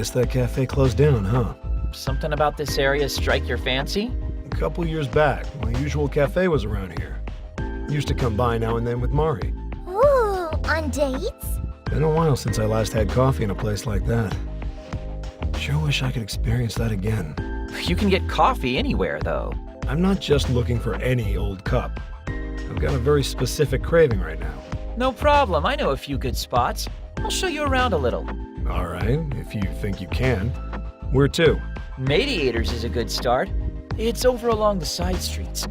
Guess that cafe closed down, huh? Something about this area strike your fancy? A couple years back, my usual cafe was around here. Used to come by now and then with Mari. Ooh, on dates? Been a while since I last had coffee in a place like that. Sure wish I could experience that again. You can get coffee anywhere, though. I'm not just looking for any old cup. I've got a very specific craving right now. No problem, I know a few good spots. I'll show you around a little. All right, if you think you can. Where to? Mediators is a good start. It's over along the side streets.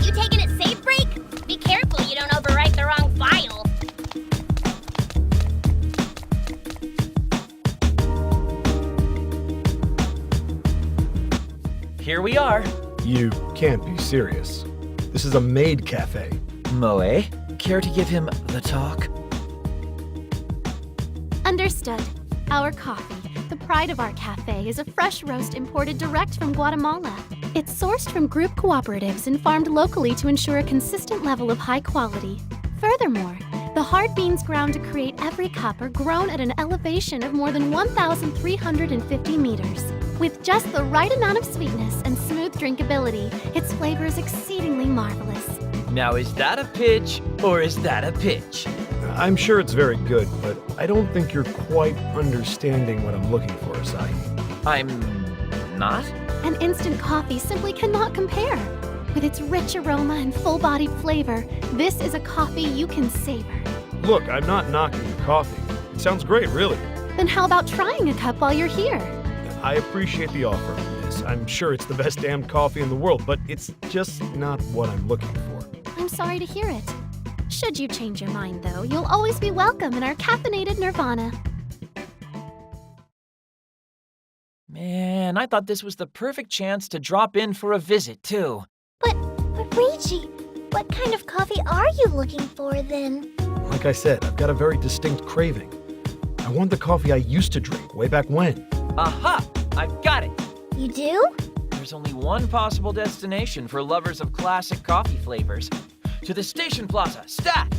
You taking it safe, Break? Be careful you don't overwrite the wrong file. Here we are. You can't be serious. This is a maid cafe. Moe, care to give him the talk? Understood. Our coffee, the pride of our cafe, is a fresh roast imported direct from Guatemala. It's sourced from group cooperatives and farmed locally to ensure a consistent level of high quality. Furthermore, the hard beans ground to create every cup are grown at an elevation of more than 1,350 meters. With just the right amount of sweetness and smooth drinkability, its flavor is exceedingly marvelous. Now is that a pitch, or is that a pitch? I'm sure it's very good, but I don't think you're quite understanding what I'm looking for, Asahi. I'm not? An instant coffee simply cannot compare. With its rich aroma and full-bodied flavor, this is a coffee you can savor. Look, I'm not knocking the coffee. It sounds great, really. Then how about trying a cup while you're here? I appreciate the offer, Miss. I'm sure it's the best damned coffee in the world, but it's just not what I'm looking for. I'm sorry to hear it. Should you change your mind, though, you'll always be welcome in our caffeinated nirvana. Man, I thought this was the perfect chance to drop in for a visit, too. But Reggie, what kind of coffee are you looking for then? Like I said, I've got a very distinct craving. I want the coffee I used to drink way back when. Aha! I've got it! You do? There's only one possible destination for lovers of classic coffee flavors. To the Station Plaza, stat!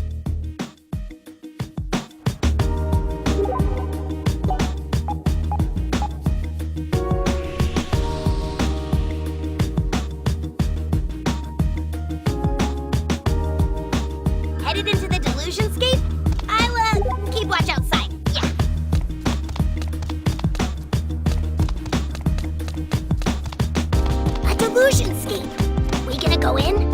Headed into the Delusionscape? I'll, keep watch outside. Yeah. A Delusionscape. We gonna go in?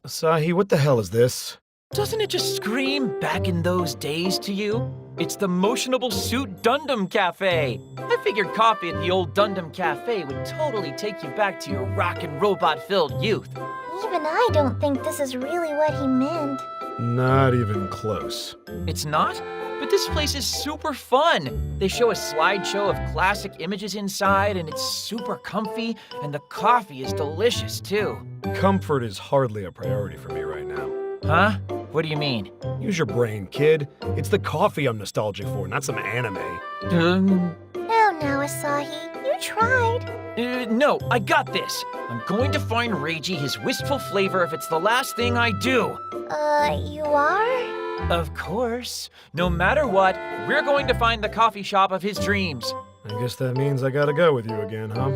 Asahi, what the hell is this? Doesn't it just scream back in those days to you? It's the Motionable Suit Dundum Cafe. I figured coffee at the old Dundum Cafe would totally take you back to your rock and robot-filled youth. Even I don't think this is really what he meant. Not even close. It's not? But this place is super fun. They show a slideshow of classic images inside, and it's super comfy, and the coffee is delicious, too. Comfort is hardly a priority for me right now. Huh? What do you mean? Use your brain, kid. It's the coffee I'm nostalgic for, not some anime. Now, Asahi, you tried. No, I got this. I'm going to find Reiji his wistful flavor if it's the last thing I do. You are? Of course. No matter what, we're going to find the coffee shop of his dreams. I guess that means I gotta go with you again, huh?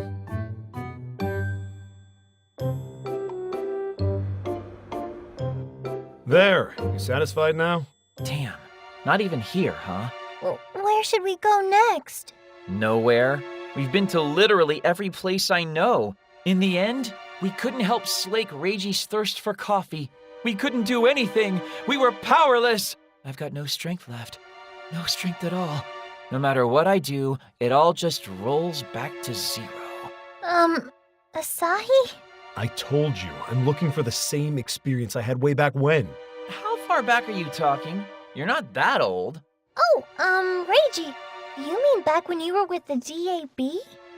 There, you satisfied now? Damn, not even here, huh? Well, where should we go next? Nowhere. We've been to literally every place I know. In the end, we couldn't help slake Reiji's thirst for coffee. We couldn't do anything. We were powerless. I've got no strength left. No strength at all. No matter what I do, it all just rolls back to zero. Asahi? I told you, I'm looking for the same experience I had way back when. How far back are you talking? You're not that old. Oh, Reiji, you mean back when you were with the DAB?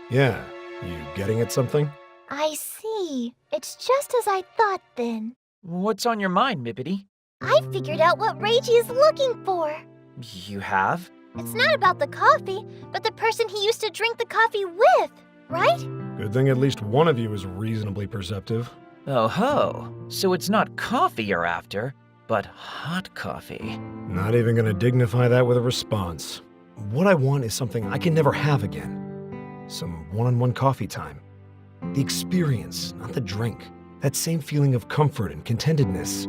Yeah, you getting at something? I see. It's just as I thought then. What's on your mind, Mippity? I figured out what Reggie is looking for. You have? It's not about the coffee, but the person he used to drink the coffee with, right? Good thing at least one of you is reasonably perceptive. Oh ho. So it's not coffee you're after, but hot coffee. Not even gonna dignify that with a response. What I want is something I can never have again. Some one-on-one coffee time. The experience, not the drink. That same feeling of comfort and contentedness,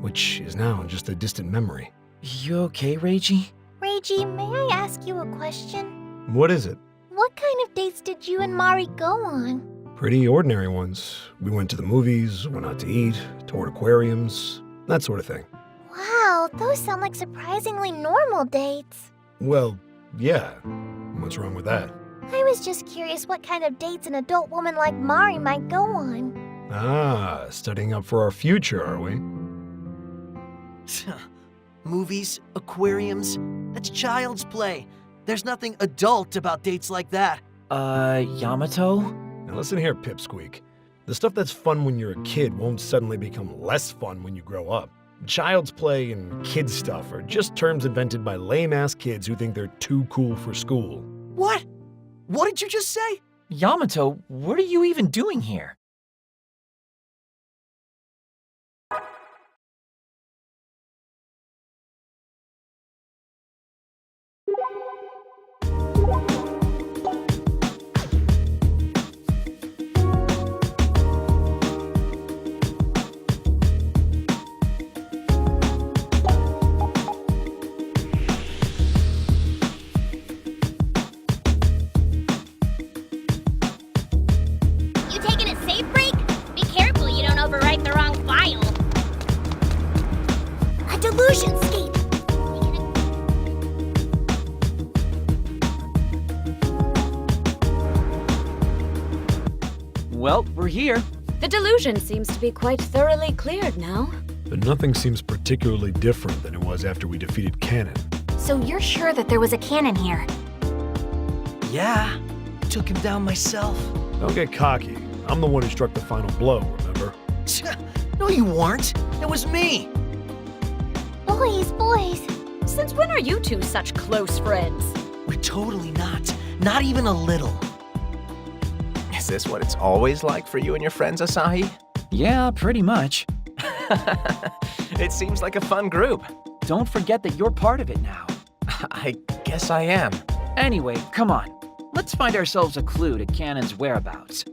which is now just a distant memory. You okay, Reggie? Reggie, may I ask you a question? What is it? What kind of dates did you and Mari go on? Pretty ordinary ones. We went to the movies, went out to eat, toured aquariums, that sort of thing. Wow, those sound like surprisingly normal dates. Well, yeah. What's wrong with that? I was just curious what kind of dates an adult woman like Mari might go on. Ah, studying up for our future, are we? Movies, aquariums, that's child's play. There's nothing adult about dates like that. Yamato? Now listen here, Pipsqueak. The stuff that's fun when you're a kid won't suddenly become less fun when you grow up. Child's play and kid stuff are just terms invented by lame-ass kids who think they're too cool for school. What? What did you just say? Yamato, what are you even doing here? You taking a safe break? Be careful you don't overwrite the wrong file. A delusion scape. Well, we're here. The delusion seems to be quite thoroughly cleared now. But nothing seems particularly different than it was after we defeated Kanon. So you're sure that there was a cannon here? Yeah, took him down myself. Don't get cocky. I'm the one who struck the final blow, remember? No, you weren't. It was me. Boys. Since when are you two such close friends? We're totally not. Not even a little. Is this what it's always like for you and your friends, Asahi? Yeah, pretty much. It seems like a fun group. Don't forget that you're part of it now. I guess I am. Anyway, come on. Let's find ourselves a clue to Kanon's whereabouts.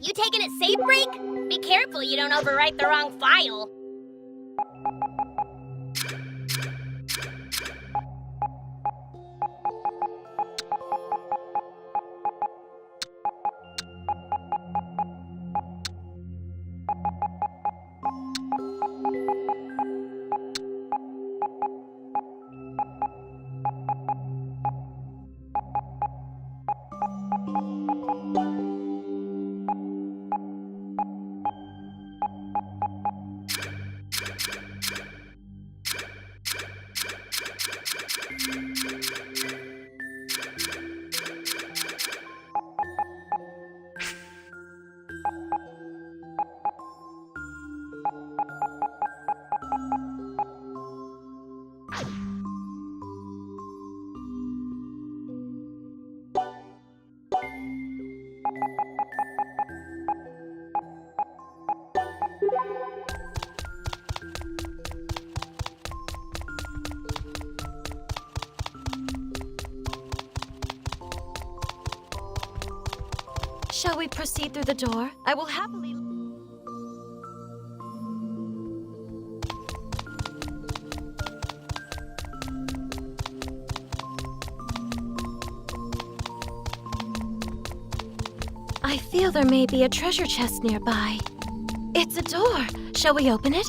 You taking a safe break? Be careful you don't overwrite the wrong file. Shall we proceed through the door? I will happily... I feel there may be a treasure chest nearby. It's a door. Shall we open it?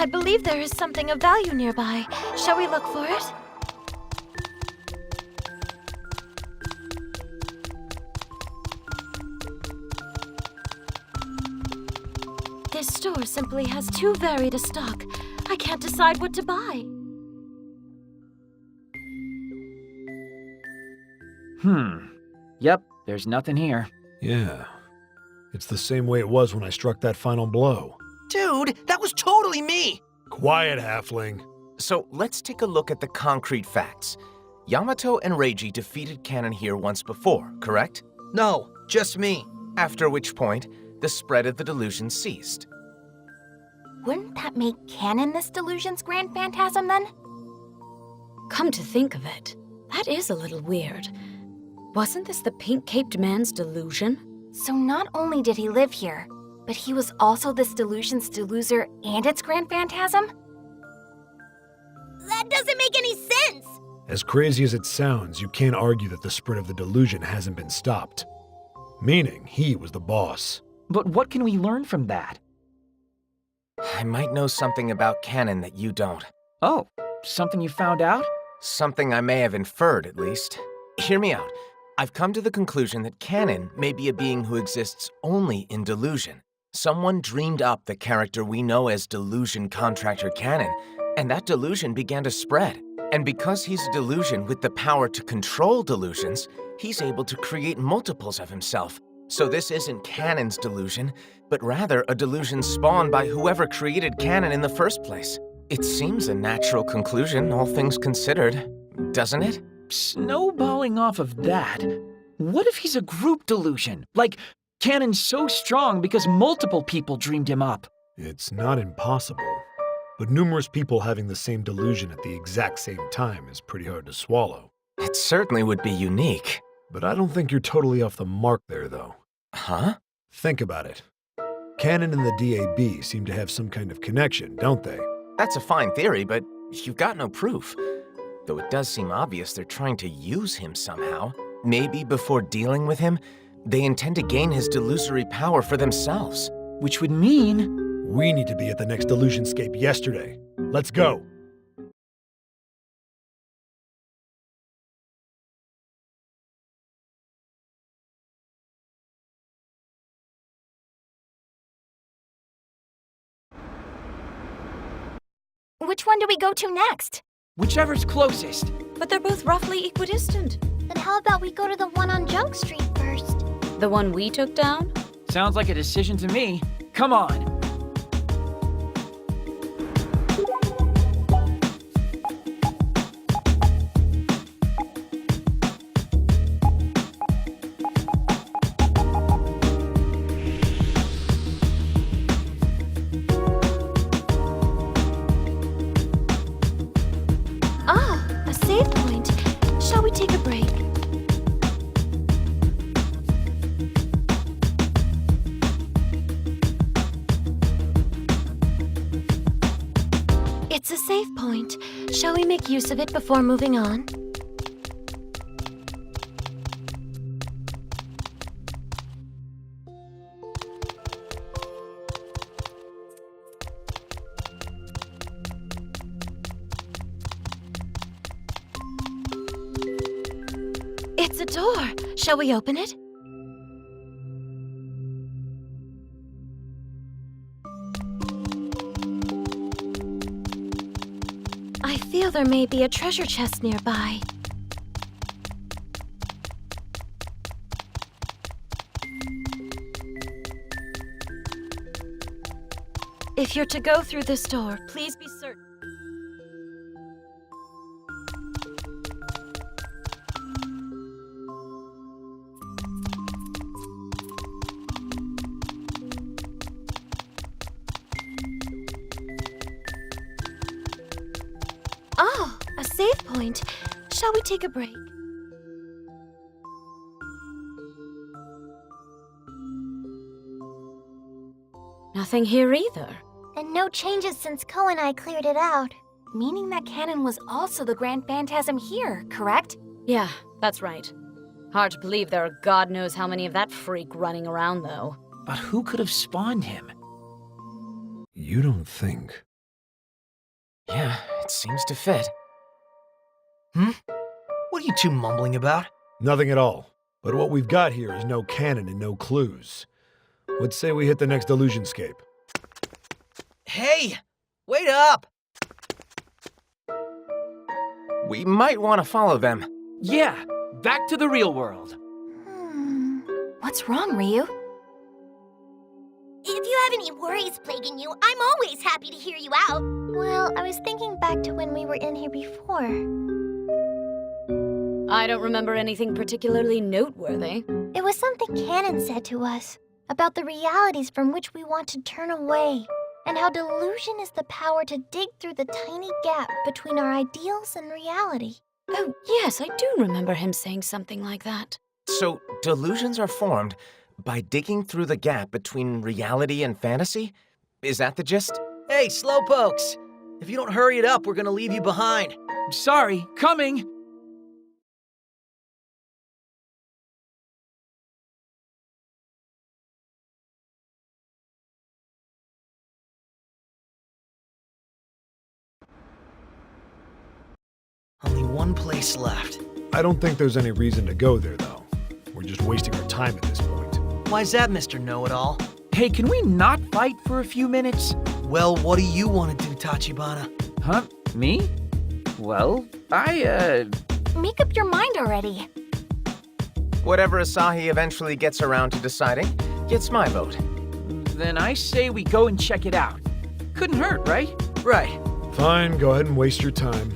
I believe there is something of value nearby. Shall we look for it? This store simply has too varied a stock. I can't decide what to buy. Yep, there's nothing here. Yeah. It's the same way it was when I struck that final blow. Dude, that was totally me! Quiet, halfling. So let's take a look at the concrete facts. Yamato and Reiji defeated Kanon here once before, correct? No, just me. After which point, the spread of the delusion ceased. Wouldn't that make Kanon this delusion's grand phantasm then? Come to think of it, that is a little weird. Wasn't this the pink-caped man's delusion? So not only did he live here, but he was also this delusion's deluser and its grand phantasm? That doesn't make any sense! As crazy as it sounds, you can't argue that the spread of the delusion hasn't been stopped. Meaning, he was the boss. But what can we learn from that? I might know something about Kanon that you don't. Oh, something you found out? Something I may have inferred, at least. Hear me out. I've come to the conclusion that Kanon may be a being who exists only in delusion. Someone dreamed up the character we know as Delusion Contractor Kanon, and that delusion began to spread. And because he's a delusion with the power to control delusions, he's able to create multiples of himself. So this isn't Kanon's delusion, but rather a delusion spawned by whoever created Kanon in the first place. It seems a natural conclusion, all things considered, doesn't it? Snowballing off of that, what if he's a group delusion? Like, Kanon's so strong because multiple people dreamed him up. It's not impossible. But numerous people having the same delusion at the exact same time is pretty hard to swallow. It certainly would be unique. But I don't think you're totally off the mark there, though. Huh? Think about it. Kanon and the DAB seem to have some kind of connection, don't they? That's a fine theory, but you've got no proof. Though it does seem obvious they're trying to use him somehow. Maybe before dealing with him, they intend to gain his delusory power for themselves. Which would mean... We need to be at the next Delusionscape yesterday. Let's go! Which one do we go to next? Whichever's closest. But they're both roughly equidistant. Then how about we go to the one on Junk Street first? The one we took down? Sounds like a decision to me. Come on. Ah, a save point. Shall we take a break? It's a save point. Shall we make use of it before moving on? It's a door. Shall we open it? I feel there may be a treasure chest nearby. If you're to go through this door, please be certain. Oh, a save point. Shall we take a break? Nothing here either. And no changes since Ko and I cleared it out. Meaning that Kanon was also the grand phantasm here, correct? Yeah, that's right. Hard to believe there are God knows how many of that freak running around, though. But who could have spawned him? You don't think. Yeah, it seems to fit. What are you two mumbling about? Nothing at all. But what we've got here is no canon and no clues. Let's say we hit the next illusionscape. Hey! Wait up! We might want to follow them. Yeah, back to the real world. What's wrong, Ryu? If you have any worries plaguing you, I'm always happy to hear you out. Well, I was thinking back to when we were in here before. I don't remember anything particularly noteworthy. It was something Kanon said to us about the realities from which we want to turn away, and how delusion is the power to dig through the tiny gap between our ideals and reality. Oh, yes, I do remember him saying something like that. So, delusions are formed by digging through the gap between reality and fantasy? Is that the gist? Hey, slowpokes! If you don't hurry it up, we're gonna leave you behind. Sorry, coming! Only one place left. I don't think there's any reason to go there, though. We're just wasting our time at this point. Why's that, Mr. Know-It-All? Hey, can we not fight for a few minutes? Well, what do you want to do, Tachibana? Huh? Me? Well, Make up your mind already. Whatever Asahi eventually gets around to deciding gets my vote. Then I say we go and check it out. Couldn't hurt, right? Right. Fine, go ahead and waste your time.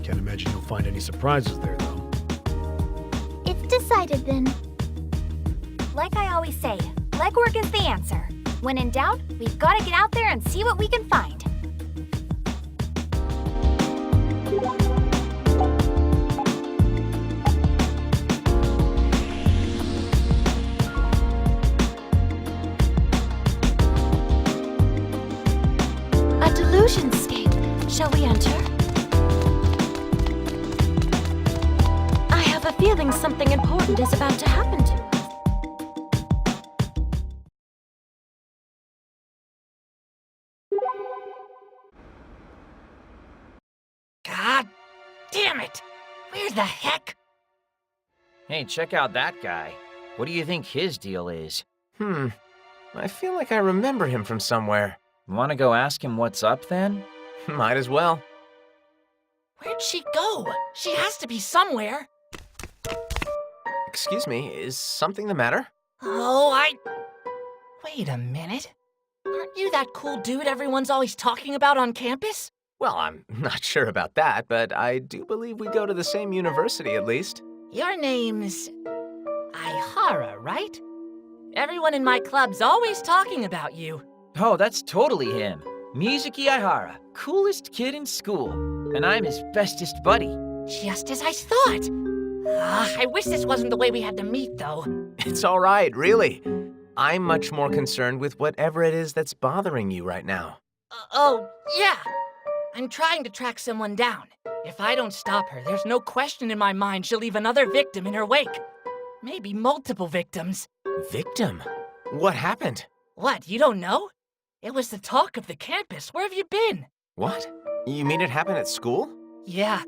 Can't imagine you'll find any surprises there, though. It's decided then. Like I always say, legwork is the answer. When in doubt, we've got to get out there and see what we can find. A delusionscape. Shall we enter? I have a feeling something important is about to happen to us. God damn it! Where the heck? Hey, check out that guy. What do you think his deal is? I feel like I remember him from somewhere. Want to go ask him what's up, then? Might as well. Where'd she go? She has to be somewhere. Excuse me, is something the matter? Wait a minute. Aren't you that cool dude everyone's always talking about on campus? Well, I'm not sure about that, but I do believe we go to the same university at least. Your name's Aihara, right? Everyone in my club's always talking about you. Oh, that's totally him. Mizuki Aihara, coolest kid in school. And I'm his bestest buddy. Just as I thought. I wish this wasn't the way we had to meet, though. It's all right, really. I'm much more concerned with whatever it is that's bothering you right now. Yeah. I'm trying to track someone down. If I don't stop her, there's no question in my mind she'll leave another victim in her wake. Maybe multiple victims. Victim? What happened? What, you don't know? It was the talk of the campus. Where have you been? What? You mean it happened at school? Yeah,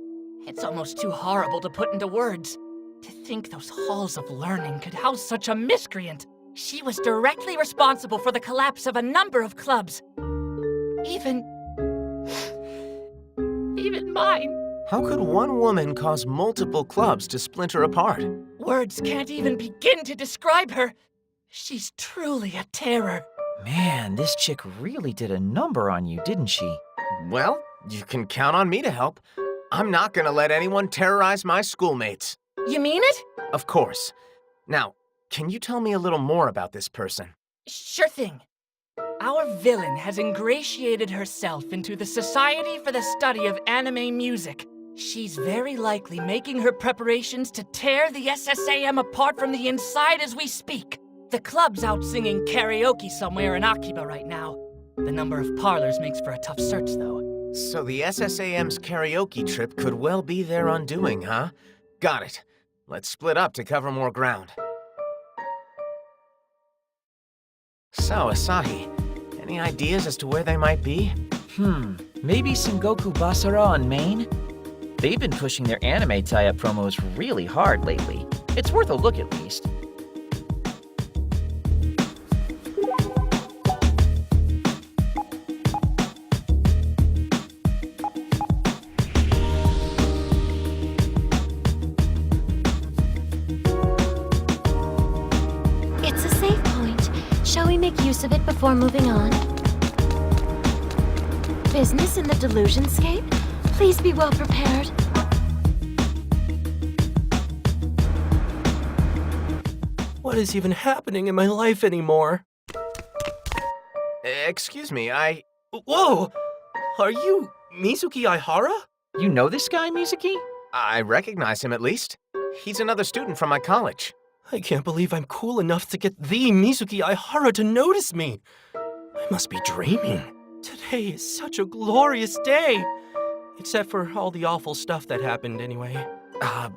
it's almost too horrible to put into words. To think those halls of learning could house such a miscreant. She was directly responsible for the collapse of a number of clubs. Even mine. How could one woman cause multiple clubs to splinter apart? Words can't even begin to describe her. She's truly a terror. Man, this chick really did a number on you, didn't she? Well, you can count on me to help. I'm not gonna let anyone terrorize my schoolmates. You mean it? Of course. Now, can you tell me a little more about this person? Sure thing. Our villain has ingratiated herself into the Society for the Study of Anime Music. She's very likely making her preparations to tear the SSAM apart from the inside as we speak. The club's out singing karaoke somewhere in Akiba right now. The number of parlors makes for a tough search, though. So the SSAM's karaoke trip could well be their undoing, huh? Got it. Let's split up to cover more ground. So, Asahi, any ideas as to where they might be? Maybe some Goku Basara on Main? They've been pushing their anime tie-up promos really hard lately. It's worth a look at least. It's a safe point. Shall we make use of it before moving on? Business in the Delusionscape? Please be well prepared. What is even happening in my life anymore? Excuse me, Whoa! Are you Mizuki Aihara? You know this guy, Mizuki? I recognize him at least. He's another student from my college. I can't believe I'm cool enough to get the Mizuki Aihara to notice me. I must be dreaming. Today is such a glorious day. Except for all the awful stuff that happened anyway.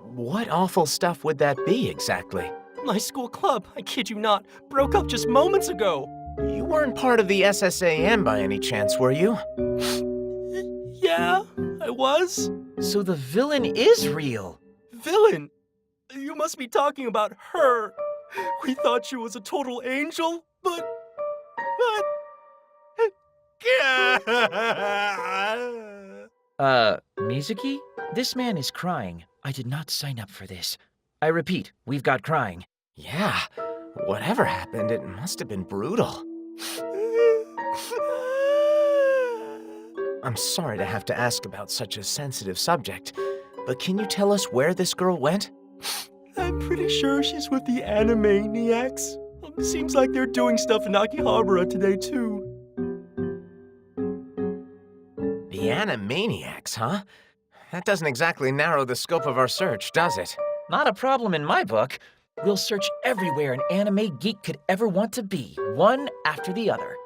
What awful stuff would that be exactly? My school club, I kid you not, broke up just moments ago. You weren't part of the SSAM by any chance, were you? Yeah, I was. So the villain is real. Villain? You must be talking about her. We thought she was a total angel, but... Mizuki? This man is crying. I did not sign up for this. I repeat, we've got crying. Yeah, whatever happened, it must have been brutal. I'm sorry to have to ask about such a sensitive subject, but can you tell us where this girl went? I'm pretty sure she's with the Animaniacs. Seems like they're doing stuff in Akihabara today, too. The Animaniacs, huh? That doesn't exactly narrow the scope of our search, does it? Not a problem in my book. We'll search everywhere an anime geek could ever want to be, one after the other.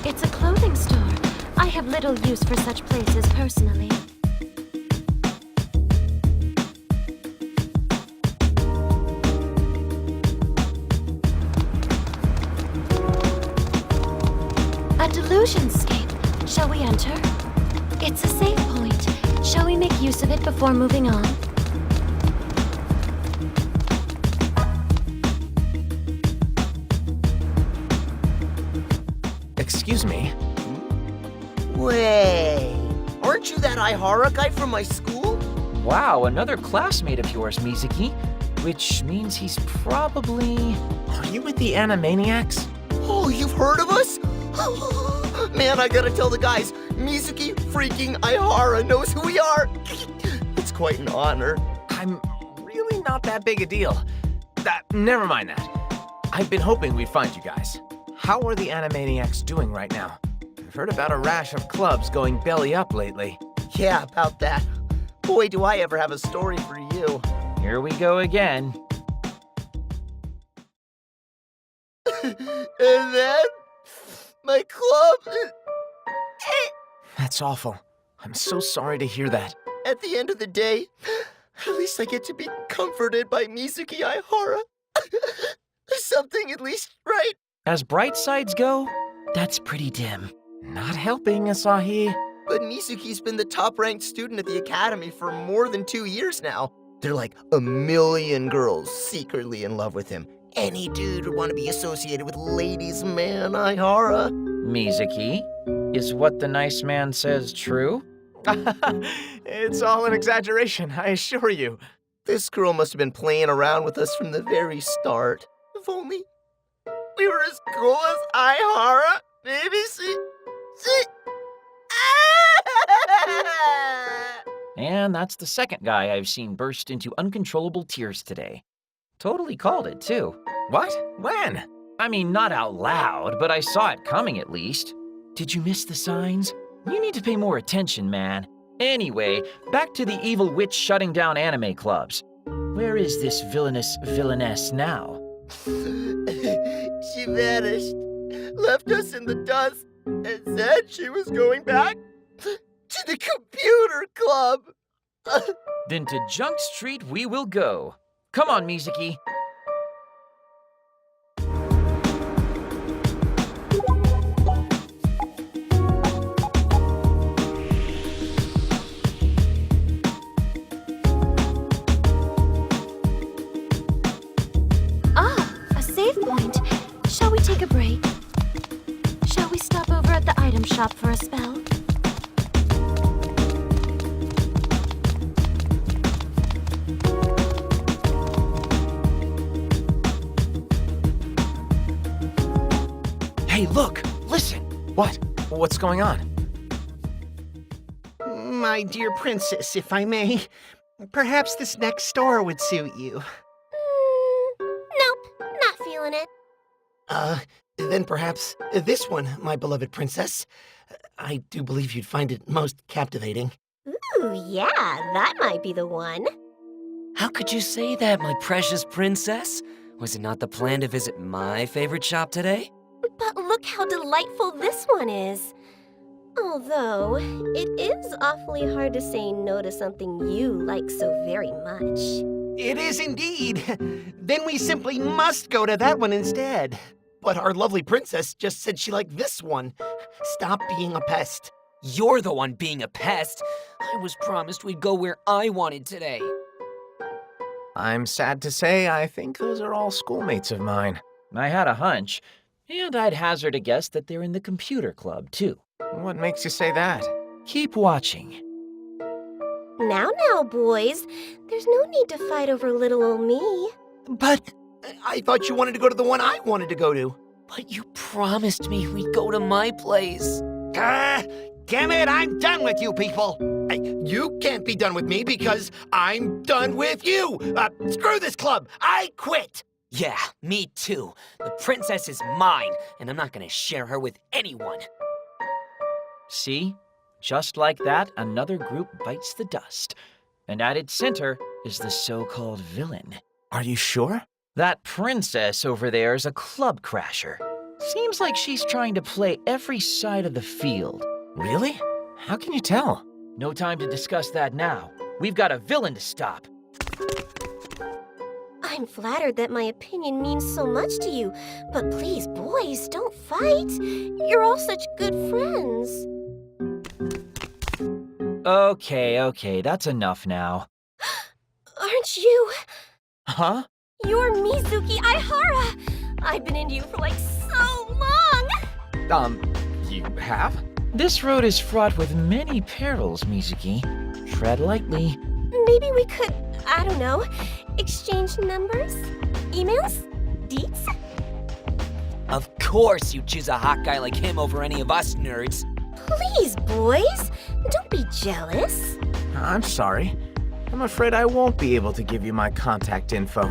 It's a clothing store. I have little use for such places personally. A Delusionscape. Shall we enter? It's a safe point. Shall we make use of it before moving on? Excuse me. Wait, aren't you that Aihara guy from my school? Wow, another classmate of yours, Mizuki. Which means he's probably... Are you with the Animaniacs? Oh, you've heard of us? Man, I gotta tell the guys, Mizuki freaking Aihara knows who we are. It's quite an honor. I'm really not that big a deal. Never mind that. I've been hoping we'd find you guys. How are the Animaniacs doing right now? I've heard about a rash of clubs going belly up lately. Yeah, about that. Boy, do I ever have a story for you. Here we go again. And then, my club... That's awful. I'm so sorry to hear that. At the end of the day, at least I get to be comforted by Mizuki Aihara. There's something at least right. As bright sides go, that's pretty dim. Not helping, Asahi. But Mizuki's been the top-ranked student at the academy for more than 2 years now. There are like 1 million girls secretly in love with him. Any dude would want to be associated with ladies' man Aihara. Mizuki, is what the nice man says true? It's all an exaggeration, I assure you. This girl must have been playing around with us from the very start. If only we were as cool as Aihara. Maybe she... And that's the second guy I've seen burst into uncontrollable tears today. Totally called it, too. What? When? I mean, not out loud, but I saw it coming at least. Did you miss the signs? You need to pay more attention, man. Anyway, back to the evil witch shutting down anime clubs. Where is this villainess now? She vanished, left us in the dust, and said she was going back to the computer club. Then to Junk Street we will go. Come on, Mizuki. A save point. Shall we take a break? Shall we stop over at the item shop for a spell? Hey, look! Listen! What? What's going on? My dear princess, if I may, perhaps this next store would suit you. Nope, not feeling it. Then perhaps this one, my beloved princess. I do believe you'd find it most captivating. Ooh, yeah, that might be the one. How could you say that, my precious princess? Was it not the plan to visit my favorite shop today? But look how delightful this one is. Although, it is awfully hard to say no to something you like so very much. It is indeed. Then we simply must go to that one instead. But our lovely princess just said she liked this one. Stop being a pest. You're the one being a pest. I was promised we'd go where I wanted today. I'm sad to say I think those are all schoolmates of mine. I had a hunch, and I'd hazard a guess that they're in the computer club, too. What makes you say that? Keep watching. Now, boys. There's no need to fight over little old me. But I thought you wanted to go to the one I wanted to go to. But you promised me we'd go to my place. Damn it, I'm done with you people. You can't be done with me because I'm done with you. Screw this club. I quit. Yeah, me too. The princess is mine, and I'm not gonna share her with anyone. See? Just like that, another group bites the dust. And at its center is the so-called villain. Are you sure? That princess over there is a club crasher. Seems like she's trying to play every side of the field. Really? How can you tell? No time to discuss that now. We've got a villain to stop. I'm flattered that my opinion means so much to you, but please, boys, don't fight. You're all such good friends. Okay, that's enough now. Aren't you? Huh? You're Mizuki Aihara. I've been into you for like so long. You have? This road is fraught with many perils, Mizuki. Tread lightly. Maybe we could, I don't know, exchange numbers? Emails? Deets? Of course you'd choose a hot guy like him over any of us nerds. Please, boys, don't be jealous. I'm sorry. I'm afraid I won't be able to give you my contact info.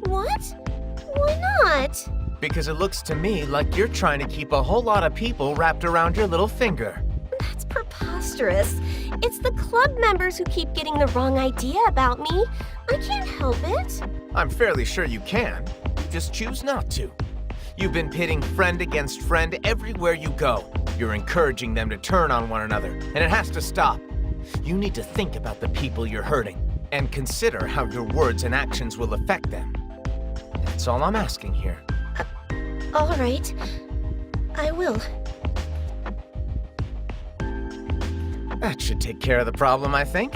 What? Why not? Because it looks to me like you're trying to keep a whole lot of people wrapped around your little finger. That's preposterous. It's the club members who keep getting the wrong idea about me. I can't help it. I'm fairly sure you can. You just choose not to. You've been pitting friend against friend everywhere you go. You're encouraging them to turn on one another, and it has to stop. You need to think about the people you're hurting, and consider how your words and actions will affect them. That's all I'm asking here. All right. I will. That should take care of the problem, I think.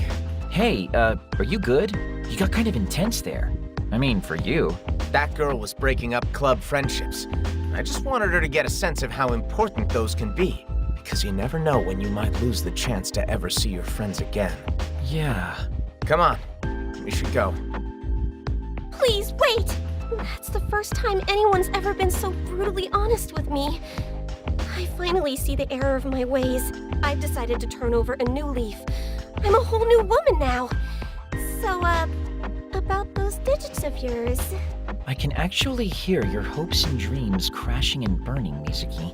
Hey, are you good? You got kind of intense there. I mean, for you. That girl was breaking up club friendships. I just wanted her to get a sense of how important those can be, because you never know when you might lose the chance to ever see your friends again. Yeah. Come on, we should go. Please, wait! That's the first time anyone's ever been so brutally honest with me. I finally see the error of my ways. I've decided to turn over a new leaf. I'm a whole new woman now. So, about those digits of yours. I can actually hear your hopes and dreams crashing and burning, Mizuki.